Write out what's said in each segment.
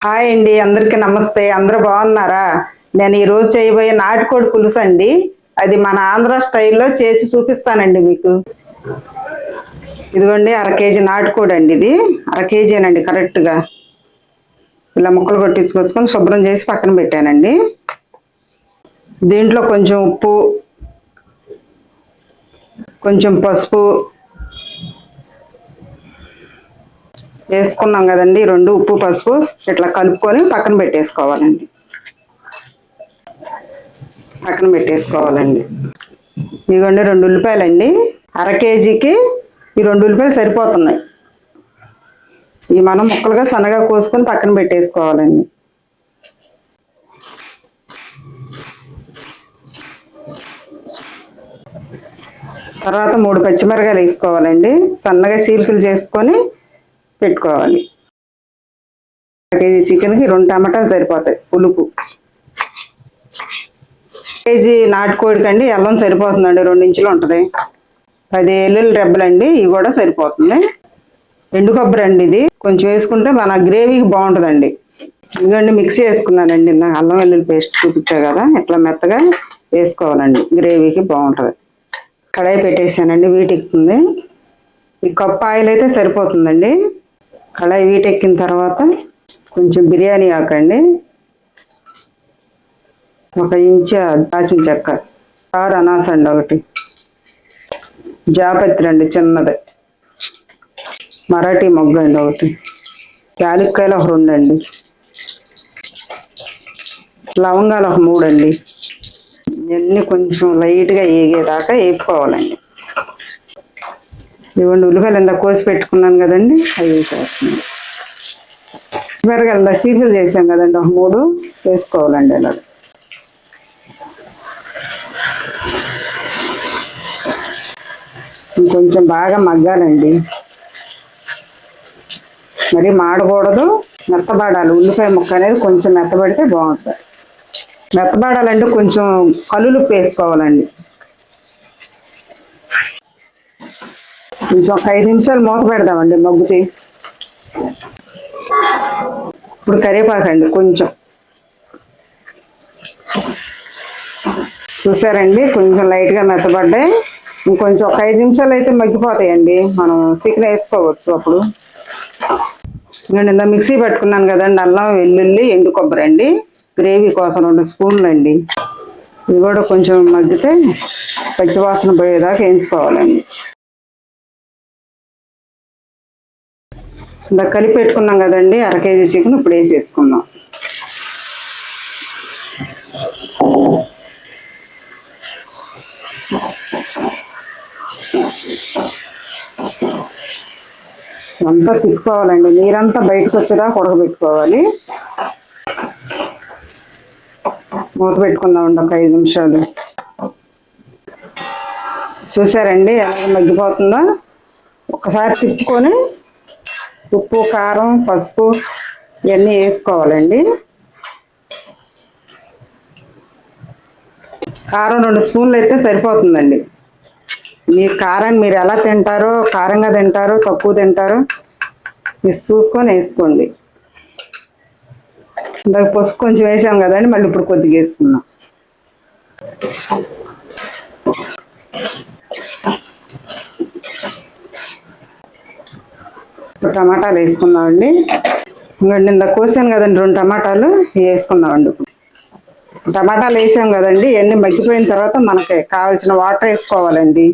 Hi అండి, అందరికీ నమస్తే. అందరూ బాగున్నారా? నేను ఈ రోజు చేయబోయే నాటుకోడి పులుసు అండి. అది మన ఆంధ్ర స్టైల్లో చేసి చూపిస్తానండి మీకు. ఇదిగోండి, 1/2 కేజీ నాటుకోడి అండి. ఇది 1/2 కేజీనండి కరెక్ట్గా. ఇలా ముక్కలు కొట్టించుకొచ్చుకొని శుభ్రం చేసి పక్కన పెట్టానండి. దీంట్లో కొంచెం ఉప్పు, కొంచెం పసుపు వేసుకున్నాం కదండి. 2 ఉప్పు పసుపు ఇట్లా కలుపుకొని పక్కన పెట్టేసుకోవాలండి. ఇదిగోండి 2 ఉల్లిపాయలండి. 1/2 కేజీకి ఈ 2 ఉల్లిపాయలు సరిపోతున్నాయి. ఇవి మనం ముక్కలుగా సన్నగా కోసుకొని పక్కన పెట్టేసుకోవాలండి. తర్వాత 3 పచ్చిమిరకాయలు వేసుకోవాలండి. సన్నగా చీలికలు చేసుకొని పెట్టుకోవాలి. 1 కేజీ చికెన్కి 2 టమాటాలు సరిపోతాయి పులుపు. కేజీ నాటుకోడికండి అల్లం సరిపోతుందండి, 2 ఇంచులు ఉంటుంది. 10 వెల్లుల్లి రెబ్బలండి, ఇవి కూడా సరిపోతుంది. ఎండు కొబ్బరి అండి, ఇది కొంచెం వేసుకుంటే మన గ్రేవీకి బాగుంటుందండి. ఇదిగోండి మిక్సీ వేసుకున్నానండి. ఇందాక అల్లం వెల్లుల్లి పేస్ట్ చూపించా కదా, ఇట్లా మెత్తగా వేసుకోవాలండి, గ్రేవీకి బాగుంటుంది. కడాయి పెట్టేసానండి, వీటెక్కుతుంది. ఈ కప్పు ఆయిల్ అయితే సరిపోతుందండి. కడాయి వీటెక్కిన తర్వాత కొంచెం బిర్యానీ ఆకండి, 1 ఇంచు దాచిన చెక్క, 6 అనాస అండి, 1 జాపత్రి అండి చిన్నది, మరాఠీ మొగ్గ అండి 1, యాలక్కాయలు 2 అండి, లవంగాలు 3 అండి. ఇవన్నీ కొంచెం లైట్గా వేగేదాకా వేపుకోవాలండి. ఇవ్వండి ఉల్లిపాయలు ఎంత కోసి పెట్టుకున్నాను కదండి, అవి వేసేస్తున్నాను. మిరగాయలు సీకులు చేసాం కదండి, 3 వేసుకోవాలండి. ఇలా ఇంకొంచెం బాగా మగ్గాలండి, మరి మాడకూడదు, మెత్తబడాలి. ఉల్లిపాయ ముక్క అనేది కొంచెం మెత్తబడితే బాగుంటుంది. మెత్తబడాలంటే కొంచెం కల్లులుప్పు వేసుకోవాలండి. కొంచెం 5 నిమిషాలు మూత పెడదామండి మగ్గుతి. ఇప్పుడు కరివేపాకండి కొంచెం, చూసారండి కొంచెం లైట్గా మెత్తబడ్డాయి. ఇంకొంచెం 5 నిమిషాలు అయితే మగ్గిపోతాయండి, మనం చికెన్ వేసుకోవచ్చు అప్పుడు. నేను ఇంత మిక్సీ పట్టుకున్నాను కదండి, అల్లం వెల్లుల్లి ఎండు కొబ్బరి అండి, గ్రేవీ కోసం 2 స్పూన్లు అండి. ఇవి కూడా కొంచెం మగ్గితే పచ్చివాసన పోయేదాకా వేయించుకోవాలండి. ఇలా కలిపి పెట్టుకున్నాం కదండి 1/2 కేజీ చికెన్, ఇప్పుడు వేసేసుకుందాం. అంతా తిప్పుకోవాలండి, నీరంతా బయటకు వచ్చేదా ఉడకబెట్టుకోవాలి. మూత పెట్టుకుందామండి 1 5 నిమిషాలు. చూసారండి ఎలా మగ్గిపోతుందో. ఒకసారి తిప్పుకొని ఉప్పు కారం పసుపు ఇవన్నీ వేసుకోవాలండి. కారం 2 స్పూన్లు అయితే సరిపోతుందండి. మీ కారాన్ని మీరు ఎలా తింటారో, కారంగా తింటారో తక్కువ తింటారో మీరు చూసుకొని వేసుకోండి. ఇందాక పసుపు కొంచెం వేసాం కదండి, మళ్ళీ ఇప్పుడు కొద్దిగా వేసుకున్నాం. ఇప్పుడు టమాటాలు వేసుకుందామండి. ఇందాక కోసాను కదండి 2 టమాటాలు వేసుకుందామండి. టమాటాలు వేసాం కదండి, ఇవన్నీ మగ్గిపోయిన తర్వాత మనకి కావాల్సిన వాటర్ వేసుకోవాలండి.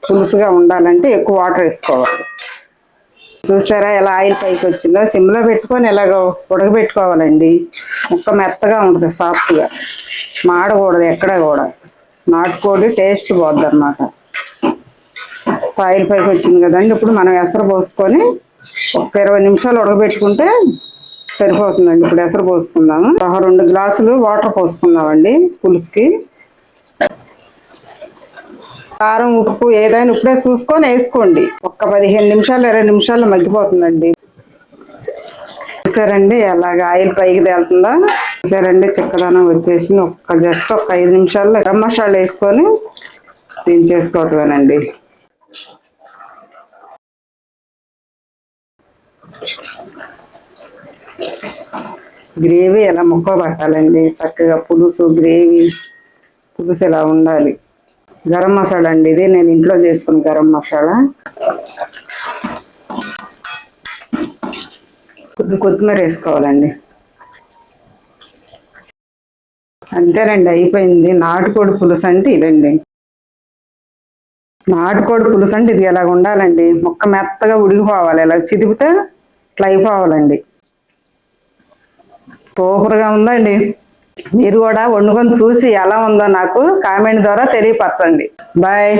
పులుసుగా ఉండాలంటే ఎక్కువ వాటర్ వేసుకోవాలి. చూసారా ఎలా ఆయిల్ పైకి వచ్చిందో. సిమ్లో పెట్టుకొని ఇలాగ ఉడకబెట్టుకోవాలండి. ముక్క మెత్తగా ఉంటుంది, సాఫ్ట్గా, మాడకూడదు ఎక్కడ కూడా. నాటుకోడి టేస్ట్ పోద్ది అన్నమాట. ఆయిల్ పైకి వచ్చింది కదండి, ఇప్పుడు మనం ఎసరు పోసుకొని 20 నిమిషాలు ఉడకబెట్టుకుంటే సరిపోతుందండి. ఇప్పుడు ఎసరు పోసుకుందాము. 2 గ్లాసులు వాటర్ పోసుకుందామండి పులుసుకి. కారం ఉప్పు ఏదైనా ఇప్పుడే చూసుకొని వేసుకోండి. 15 నిమిషాలు 20 నిమిషాలు మగ్గిపోతుందండి. చూసారండి అలాగ ఆయిల్ పైకి తేలుతుందా. చూసారండి చిక్కదనం వచ్చేసి జస్ట్ 5 నిమిషాల్లో గరం మసాలా వేసుకొని దించేసుకోవటమేనండి. గ్రేవీ ఎలా ముక్క పట్టాలండి, చక్కగా పులుసు గ్రేవీ పులుసు ఇలా ఉండాలి. గరం మసాలా అండి ఇది, నేను ఇంట్లో చేసుకున్న గరం మసాలా. కొత్తిమీర వేసుకోవాలండి. అంతేనండి, అయిపోయింది. నాటుకోడి పులుసు అంటే ఇదండి. నాటుకోడి పులుసు అంటే ఇది ఎలాగ ఉండాలండి, ముక్క మెత్తగా ఉడికిపోవాలి, ఇలా చిదిపితే ఇట్లా అయిపోవాలండి. సూపర్గా ఉందండి. మీరు కూడా వండుకొని చూసి ఎలా ఉందో నాకు కామెంట్ ద్వారా తెలియపరచండి. బాయ్.